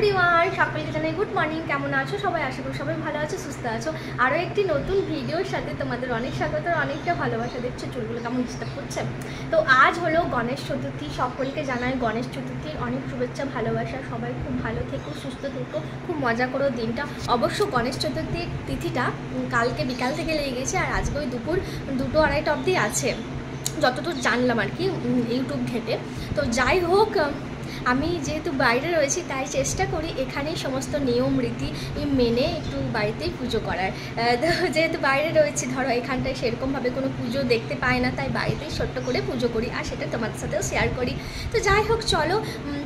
Everyone, সকলকে জানাই good morning. কেমন আছো সবাই? আশা করি সবাই ভালো আছো, সুস্থ আছো। আরও একটি নতুন ভিডিওর সাথে তোমাদের অনেক স্বাগত, অনেকটা ভালোবাসা। দেখছো চুলগুলো কেমন ডিস্টার্ব করছে। তো আজ হলো গণেশ চতুর্থী। সকলকে জানাই গণেশ চতুর্থীর অনেক শুভেচ্ছা, ভালোবাসা। সবাই খুব ভালো থেকো, সুস্থ থেকো, খুব মজা করো দিনটা। অবশ্য গণেশ চতুর্থীর তিথিটা কালকে বিকাল থেকে লেগে গেছে, আর আজকে ওই দুপুর 2-2:30 অবধি আছে, যতদূর জানলাম আর কি ইউটিউব ঘেটে। তো যাই হোক, আমি যেহেতু বাইরে রয়েছি তাই চেষ্টা করি এখানেই সমস্ত নিয়ম রীতি মেনে একটু বাড়িতেই পুজো করার। তো যেহেতু বাইরে রয়েছি, ধরো এখানটায় সেরকমভাবে কোনো পুজো দেখতে পাই না, তাই বাড়িতেই ছোট্ট করে পুজো করি, আর সেটা তোমাদের সাথেও শেয়ার করি। তো যাই হোক চলো,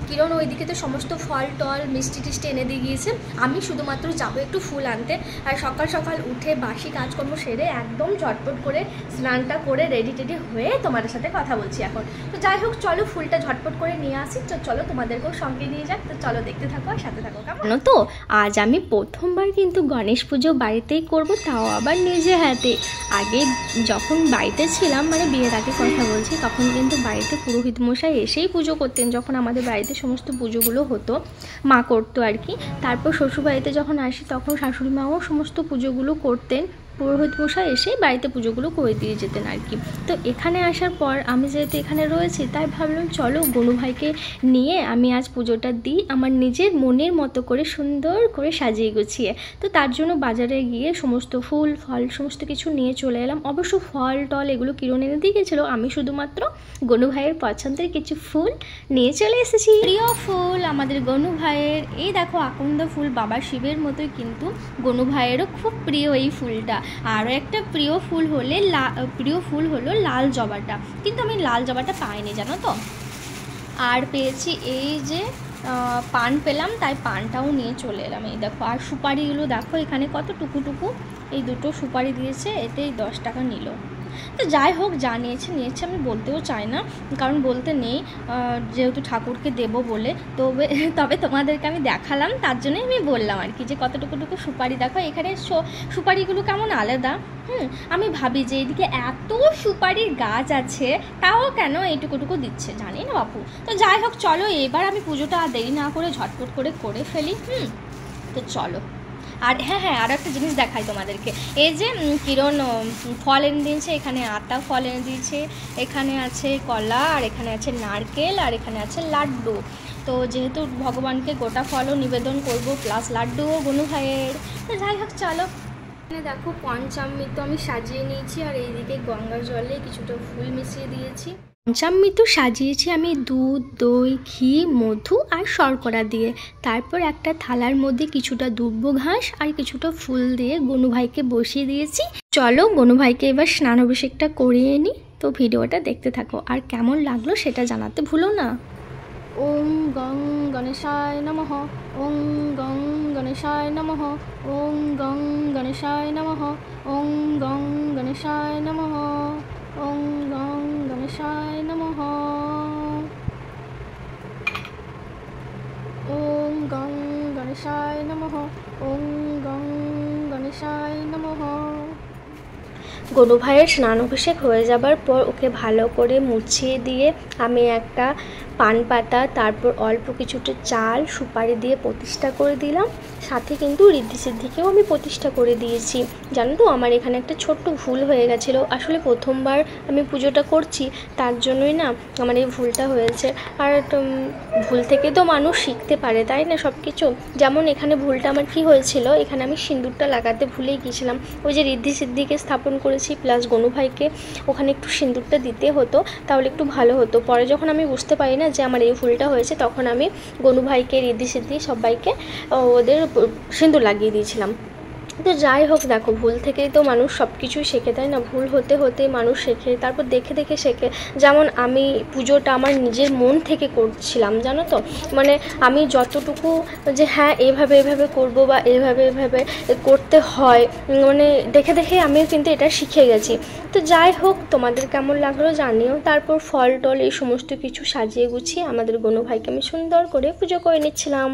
কিরণ ওইদিকে তো সমস্ত ফল টল মিষ্টি টিষ্টি এনে দিয়ে গিয়েছে। আমি শুধুমাত্র যাবো একটু ফুল আনতে। আর সকাল সকাল উঠে বাসি কাজকর্ম সেরে একদম ঝটপট করে স্নানটা করে রেডি টেডি হয়ে তোমাদের সাথে কথা বলছি এখন। তো যাই হোক চলো, ফুলটা ঝটপট করে নিয়ে আসি। তো চলো তোমাদেরকেও সঙ্গে নিয়ে যাক। তো চলো দেখতে থাকো আর সাথে থাকো। কেমন তো আজ আমি প্রথমবার কিন্তু গণেশ পুজো বাড়িতেই করব, তাও আবার নিজে হাতে। আগে যখন বাড়িতে ছিলাম, মানে বিয়ের আগে কথা বলছি, তখন কিন্তু বাড়িতে পুরোহিত মশাই এসেই পুজো করতেন। যখন আমাদের বাড়িতে সমস্ত পুজোগুলো হতো, মা করতো আর কি। তারপর শ্বশুরবাড়িতে যখন আসি তখন শাশুড়ি মাও সমস্ত পুজোগুলো করতেন, পুরোহিত মশাই এসে বাড়িতে পুজোগুলো করে দিয়ে যেতেন আর কি। তো এখানে আসার পর আমি যেহেতু এখানে রয়েছি, তাই ভাবলাম চলো গনু ভাইকে নিয়ে আমি আজ পুজোটা দিই আমার নিজের মনের মতো করে, সুন্দর করে সাজিয়ে গুছিয়ে। তো তার জন্য বাজারে গিয়ে সমস্ত ফুল ফল সমস্ত কিছু নিয়ে চলে এলাম। অবশ্য ফল টল এগুলো কিরণ এনে দিয়ে গেছিলো, আমি শুধুমাত্র গনু ভাইয়ের পছন্দের কিছু ফুল নিয়ে চলে এসেছি। প্রিয় ফুল আমাদের গনু ভাইয়ের, এই দেখো আকন্দ ফুল, বাবা শিবের মতোই কিন্তু গনু ভাইয়েরও খুব প্রিয় এই ফুলটা। আরও একটা প্রিয় ফুল হলো লাল জবাটা, কিন্তু আমি লাল জবাটা পাইনি জানো তো। আর পেয়েছি এই যে পান পেলাম, তাই পানটাও নিয়ে চলে এলাম। এই দেখো, আর সুপারিগুলো দেখো এখানে কত টুকু, এই দুটো সুপারি দিয়েছে, এতেই 10 টাকা নিল। তো যাই হোক, যা নিয়েছে আমি বলতেও চাই না, কারণ বলতে নেই, যেহেতু ঠাকুরকে দেবো বলে। তবে তোমাদেরকে আমি দেখালাম, তার জন্যই আমি বললাম আর কি, যে কত টুকু সুপারি দেখো। এখানে সুপারিগুলো কেমন আলাদা। আমি ভাবি যে এদিকে এত সুপারির গাছ আছে, তাও কেন এইটুকু দিচ্ছে, জানি না বাপু। তো যাই হোক চলো, এবার আমি পুজোটা দেরি না করে ঝটপট করে ফেলি। তো চলো। আর হ্যাঁ, আর একটা জিনিস দেখাই তোমাদেরকে। এই যে কিরণ ফল এনে দিয়েছে, এখানে আতা ফল এনে দিয়েছে, এখানে আছে কলা, আর এখানে আছে নারকেল, আর এখানে আছে লাড্ডু। তো যেহেতু ভগবানকে গোটা ফলও নিবেদন করব, প্লাস লাড্ডুও গনু ভাইয়ের। তো যাই হোক চলো। এখানে দেখো পঞ্চামৃত আমি সাজিয়ে নিয়েছি, আর এইদিকে গঙ্গা জলে কিছুটা ফুল মিশিয়ে দিয়েছি। পঞ্চামৃত সাজিয়েছি আমি দুধ, দই, ঘি, মধু আর শর্করা দিয়ে। তারপর একটা থালার মধ্যে কিছুটা দুব্ব ঘাস আর কিছুটা ফুল দিয়ে গনু ভাইকে বসিয়ে দিয়েছি। চলো গনু ভাইকে এবার স্নান অভিষেকটা করিয়ে নিই। তো ভিডিওটা দেখতে থাকো, আর কেমন লাগলো সেটা জানাতে ভুলো না। ওম গং গণেশায় নমঃ, ওং গং গণেশায় নমঃ, ওং গং গণেশায় নমঃ, ওং গং গণেশায় নমঃ, ওং গং গণেশায় নমঃ, ওং গং গণেশায় নমঃ, ওং গং গণেশায় নমঃ। গনু ভাইয়ের স্নান অভিষেক হয়ে যাবার পর ওকে ভালো করে মুছিয়ে দিয়ে আমি একটা পান পাতা, তারপর অল্প কিছুটা চাল সুপারি দিয়ে প্রতিষ্ঠা করে দিলাম। সাথে কিন্তু ঋদ্ধি সিদ্ধিকেও আমি প্রতিষ্ঠা করে দিয়েছি। জানো তো, আমার এখানে একটা ছোট্ট ভুল হয়ে গেছিলো। আসলে প্রথমবার আমি পুজোটা করছি, তার জন্যই না আমার এই ভুলটা হয়েছে। আর ভুল থেকে তো মানুষ শিখতে পারে, তাই না সব কিছু। যেমন এখানে ভুলটা আমার কি হয়েছিল, এখানে আমি সিঁদুরটা লাগাতে ভুলেই গিয়েছিলাম। ওই যে ঋদ্ধি সিদ্ধিকে স্থাপন করেছি, প্লাস গনু ভাইকে ওখানে একটু সিঁদুরটা দিতে হতো, তাহলে একটু ভালো হতো। পরে যখন আমি বুঝতে পারি না যে আমার এই ভুলটা হয়েছে, তখন আমি গনু ভাইকে, ঋদ্ধি সিদ্ধি সবাইকে ওদের সিঁদুর লাগিয়ে দিয়েছিলাম। তো যাই হোক, দেখো ভুল থেকেই তো মানুষ সব কিছুই শেখে, তাই না। ভুল হতে হতে মানুষ শেখে, তারপর দেখে শেখে। যেমন আমি পুজোটা আমার নিজের মন থেকে করছিলাম, জানো তো। মানে আমি যতটুকু যে হ্যাঁ এভাবে করব বা এভাবে করতে হয়, মানে দেখে আমিও কিন্তু এটা শিখে গেছি। তো যাই হোক, তোমাদের কেমন লাগলো জানিও। তারপর ফল টল এই সমস্ত কিছু সাজিয়ে গুছিয়ে আমাদের গনু ভাইকে আমি সুন্দর করে পুজো করে নিচ্ছিলাম।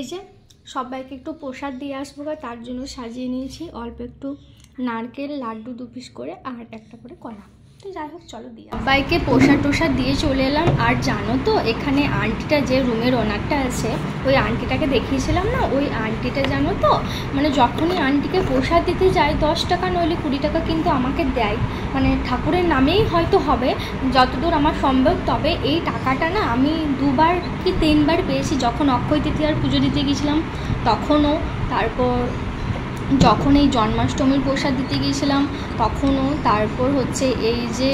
এই যে সবাইকে একটু প্রসাদ দিয়ে আসবো, তার জন্য সাজিয়ে নিয়েছি অল্প একটু নারকেল, লাড্ডু 2 পিস করে আর একটা করে কলা। তো যাই হোক চলো দিয়ে সবাইকে প্রসাদ দিয়ে চলে এলাম। আর জানো তো এখানে আন্টিটা, যে রুমের ওনারটা আছে, ওই আন্টিটাকে দেখিয়েছিলাম না, ওই আন্টিটা জানো তো মানে যখনই আন্টিকে প্রসাদ দিতে যায় 10 টাকা নইলে 20 টাকা কিন্তু আমাকে দেয়, মানে ঠাকুরের নামেই হয়তো হবে যতদূর আমার সম্ভব। তবে এই টাকাটা না আমি 2বার কি 3বার পেয়েছি, যখন অক্ষয় তৃতীয়ার পুজো দিতে গিয়েছিলাম তখনও, তারপর যখন এই জন্মাষ্টমীর প্রসাদ দিতে গিয়েছিলাম তখনও, তারপর হচ্ছে এই যে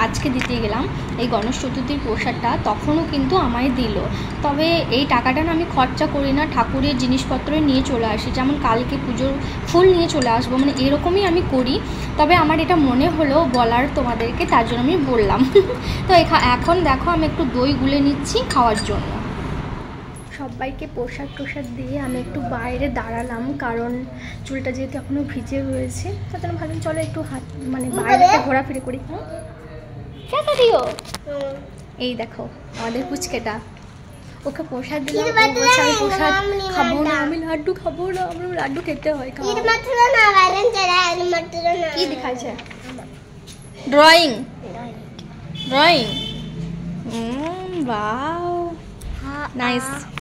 আজকে দিতে গেলাম এই গণেশ চতুর্থীর প্রসাদটা, তখনও কিন্তু আমায় দিল। তবে এই টাকাটা না আমি খরচা করি না, ঠাকুরের জিনিসপত্র নিয়ে চলে আসি, যেমন কালকে পুজোর ফুল নিয়ে চলে আসবো, মানে এরকমই আমি করি। তবে আমার এটা মনে হলো বলার তোমাদেরকে, তার জন্য আমি বললাম। তো এখন দেখো আমি একটু দই গুলে নিচ্ছি খাওয়ার জন্য। সবাইকে প্রসাদ দিয়ে আমি একটু বাইরে দাঁড়ালাম, কারণ চুলটা যেহেতু এখনও ভিজে রয়েছে, তার জন্য ভাবলাম চলো একটু হাত মানে বাইরে ঘোরাফিরে করি। হ্যাঁ দিও, এই দেখো আমাদের পুচকেটা, ওকে প্রসাদ দিলাম, আমি প্রসাদ খাবো না, আমি লাড্ডু খাবো না, আমার লাড্ডু খেতে হয়। কি দেখাইছে? ড্রয়িং বাও নাইস।